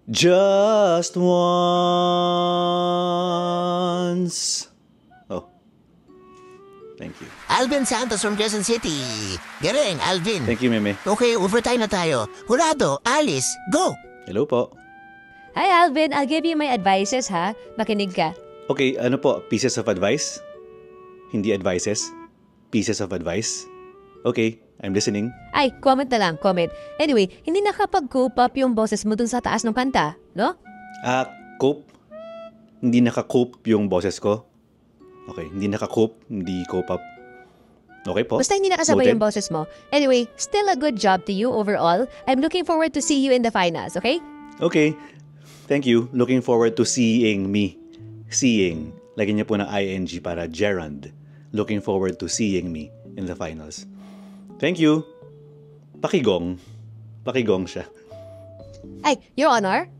Just once. Oh. Thank you. Alvin Santos from Quezon City. Galing, Alvin. Thank you, Meme. Okay, overtime na tayo. Hurado, Alice, go! Hello po. Hi Alvin, I'll give you my advices ha. Makinig ka. Okay, ano po? Pieces of advice? Hindi advices? Pieces of advice? Okay, I'm listening. Ay, comment na lang, comment. Anyway, hindi nakapag-cope up yung boses mo dun sa taas ng kanta, no? Cope? Hindi naka-cope yung boses ko? Okay, hindi naka-cope, hindi cope up. Okay po. Basta hindi nakasabay Noted. yung boses mo. Anyway, still a good job to you overall. I'm looking forward to see you in the finals, okay? Okay, thank you. Looking forward to seeing me. Seeing. Lagyan niyo po ng ing para gerund. Looking forward to seeing me in the finals. Thank you. Pakigong. Pakigong siya. Ay, Your Honor,